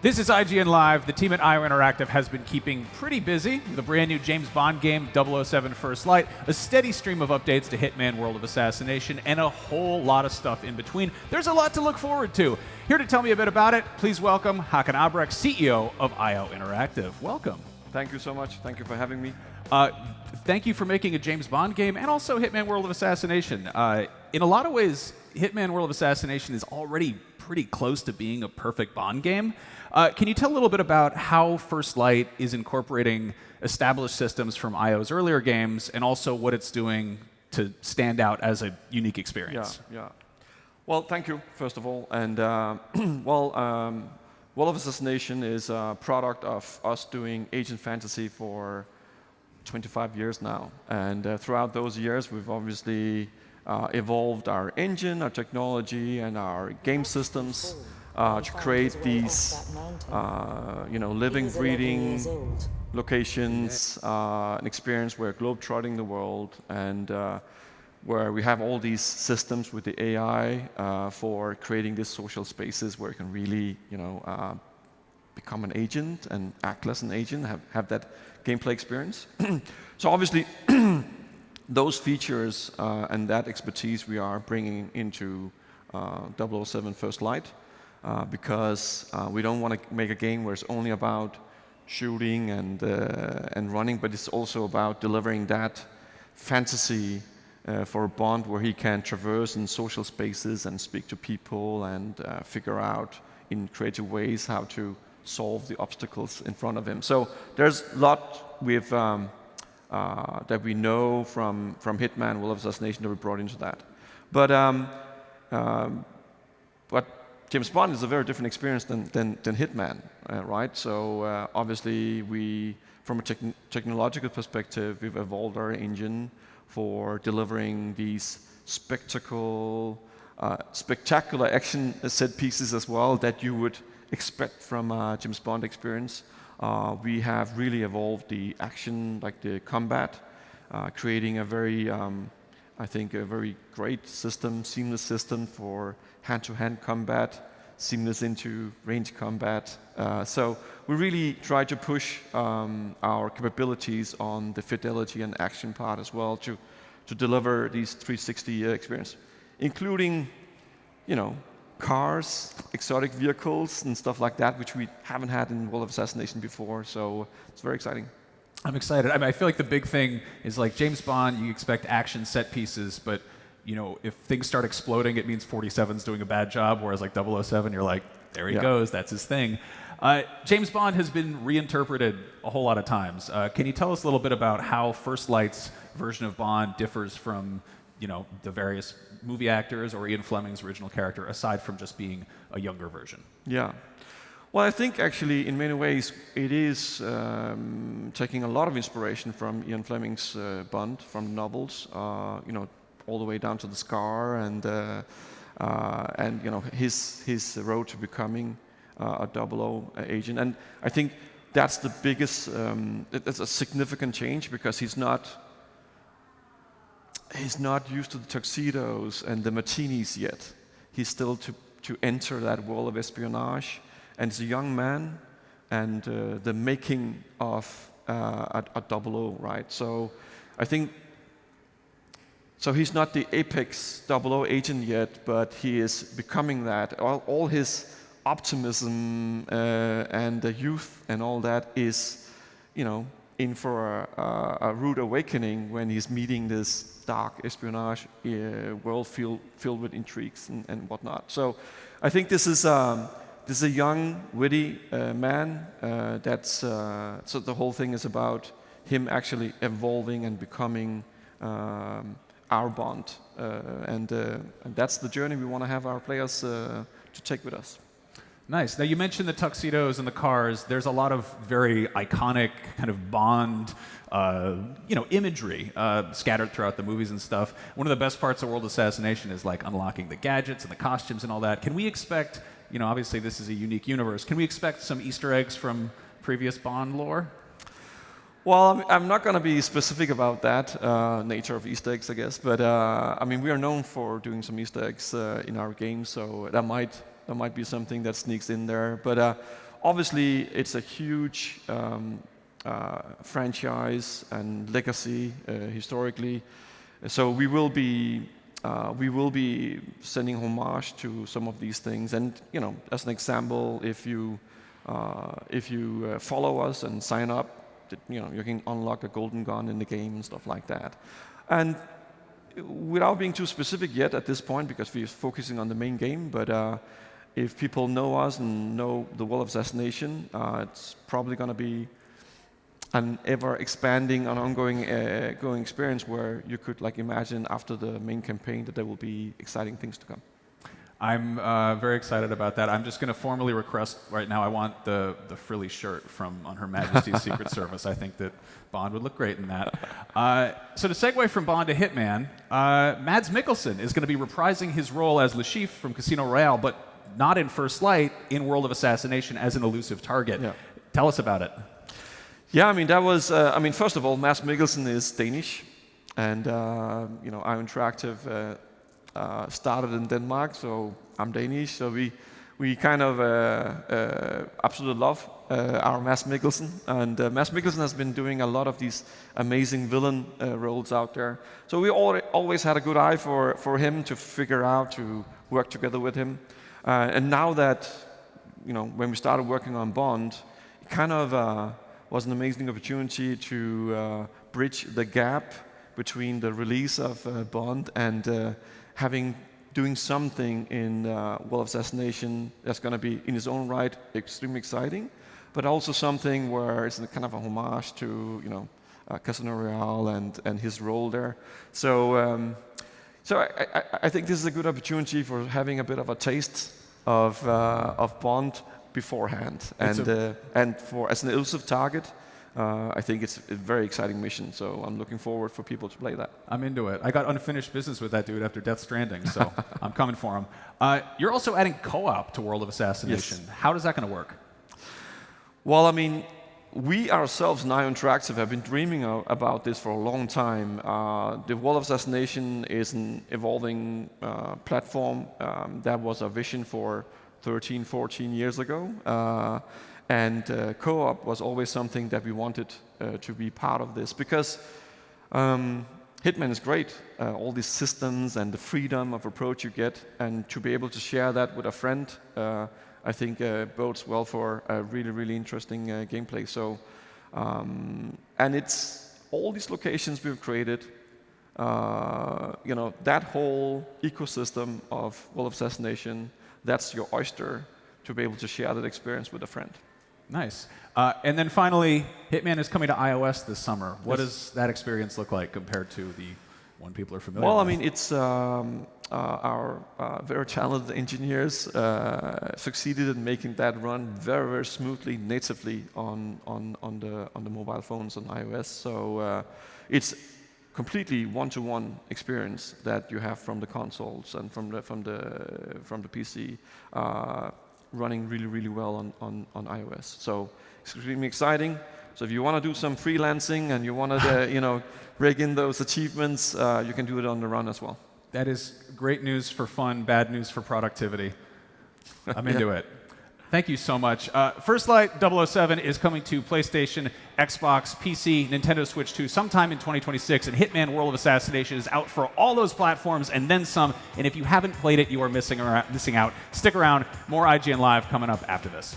This is IGN Live. The team at IO Interactive has been keeping pretty busy with a brand new James Bond game, 007 First Light, a steady stream of updates to Hitman World of Assassination, and a whole lot of stuff in between. There's a lot to look forward to. Here to tell me a bit about it, please welcome Hakan Abrak, CEO of IO Interactive. Welcome. Thank you so much. Thank you for having me. Thank you for making a James Bond game and also Hitman World of Assassination. In a lot of ways, Hitman World of Assassination is already pretty close to being a perfect Bond game. Can you tell a little bit about how First Light is incorporating established systems from IO's earlier games and also what it's doing to stand out as a unique experience? Yeah. Well, thank you, first of all. And World of Assassination is a product of us doing Agent Fantasy for 25 years now. And throughout those years, we've obviously evolved our engine, our technology, and our game systems to create these living, breathing locations, an experience where globe-trotting the world, and where we have all these systems with the AI for creating these social spaces where you can really become an agent and act as an agent, have that gameplay experience. So obviously, those features and that expertise we are bringing into 007 First Light because we don't want to make a game where it's only about shooting and running, but it's also about delivering that fantasy for Bond where he can traverse in social spaces and speak to people and figure out in creative ways how to solve the obstacles in front of him. So there's a lot we've that we know from Hitman, World of Assassination that we brought into that. But James Bond is a very different experience than Hitman, right? So obviously from a technological perspective, we've evolved our engine for delivering these spectacular action set pieces as well that you would expect from a James Bond experience. We have really evolved the action, like the combat, creating a very, I think, a very great system, seamless system for hand-to-hand combat, seamless into range combat. So we really try to push our capabilities on the fidelity and action part as well to deliver these 360 experience, including, cars, exotic vehicles, and stuff like that, which we haven't had in World of Assassination before. So it's very exciting. I'm excited. I feel like the big thing is like James Bond, you expect action set pieces, but if things start exploding, it means 47's doing a bad job, whereas like 007, you're like, there he goes, that's his thing. James Bond has been reinterpreted a whole lot of times. Can you tell us a little bit about how First Light's version of Bond differs from the various movie actors or Ian Fleming's original character, aside from just being a younger version? Yeah. Well, I think actually in many ways it is taking a lot of inspiration from Ian Fleming's Bond, from the novels, all the way down to the scar and his road to becoming a 00 agent. And I think that's the biggest, that's a significant change because he's not used to the tuxedos and the martinis yet. He's still to enter that world of espionage, and he's a young man, and the making of a 00, right? So I think, so he's not the apex 00 agent yet, but he is becoming that. All his optimism and the youth and all that is, in for a rude awakening when he's meeting this dark espionage world filled with intrigues and whatnot. So I think this is a young, witty man. So the whole thing is about him actually evolving and becoming our Bond, and that's the journey we want to have our players to take with us. Nice. Now you mentioned the tuxedos and the cars. There's a lot of very iconic kind of Bond, imagery scattered throughout the movies and stuff. One of the best parts of World Assassination is like unlocking the gadgets and the costumes and all that. Can we expect, obviously this is a unique universe. Can we expect some Easter eggs from previous Bond lore? Well, I'm not going to be specific about that nature of Easter eggs, I guess. But we are known for doing some Easter eggs in our games, so that might be something that sneaks in there. But obviously, it's a huge franchise and legacy historically. So we will be sending homage to some of these things. And as an example, if you follow us and sign up, you can unlock a golden gun in the game and stuff like that. And without being too specific yet at this point, because we're focusing on the main game, but if people know us and know the World of Assassination, it's probably going to be an ever-expanding and ongoing experience where you could imagine after the main campaign that there will be exciting things to come. I'm very excited about that. I'm just going to formally request right now, I want the frilly shirt from On Her Majesty's Secret Service. I think that Bond would look great in that. So to segue from Bond to Hitman, Mads Mikkelsen is going to be reprising his role as Le Chiffre from Casino Royale, but not in First Light, in World of Assassination as an elusive target. Yeah. Tell us about it. Yeah, I mean, that was, first of all, Mads Mikkelsen is Danish, and, IO Interactive started in Denmark, so I'm Danish, so we kind of absolutely love our Mads Mikkelsen, and Mads Mikkelsen has been doing a lot of these amazing villain roles out there. So we always had a good eye for him to figure out, to work together with him. And now that, when we started working on Bond, it kind of was an amazing opportunity to bridge the gap between the release of Bond and doing something in World of Assassination that's going to be, in its own right, extremely exciting, but also something where it's kind of a homage to, Casino Royale and his role there. So, I think this is a good opportunity for having a bit of a taste of Bond beforehand, and as an elusive target. I think it's a very exciting mission, so I'm looking forward for people to play that. I'm into it. I got unfinished business with that dude after Death Stranding, so I'm coming for him. You're also adding co-op to World of Assassination. Yes. How is that going to work? Well, I mean, we ourselves in IO Interactive have been dreaming about this for a long time. The World of Assassination is an evolving platform. That was our vision for 13, 14 years ago. And co-op was always something that we wanted to be part of this, because Hitman is great, all these systems and the freedom of approach you get, and to be able to share that with a friend, I think bodes well for a really, really interesting gameplay. So, and it's all these locations we've created, that whole ecosystem of World of Assassination, that's your oyster to be able to share that experience with a friend. Nice. And then finally, Hitman is coming to iOS this summer. What does that experience look like compared to the one people are familiar with? Well, I mean, it's our very talented engineers succeeded in making that run very, very smoothly, natively on the mobile phones on iOS. So it's completely one-to-one experience that you have from the consoles and from the PC. Running really, really well on iOS. So it's extremely exciting. So if you want to do some freelancing and you want to, rig in those achievements, you can do it on the run as well. That is great news for fun, bad news for productivity. I'm into it. Thank you so much. First Light 007 is coming to PlayStation, Xbox, PC, Nintendo Switch 2 sometime in 2026, and Hitman World of Assassination is out for all those platforms and then some. And if you haven't played it, you are missing out. Stick around. More IGN Live coming up after this.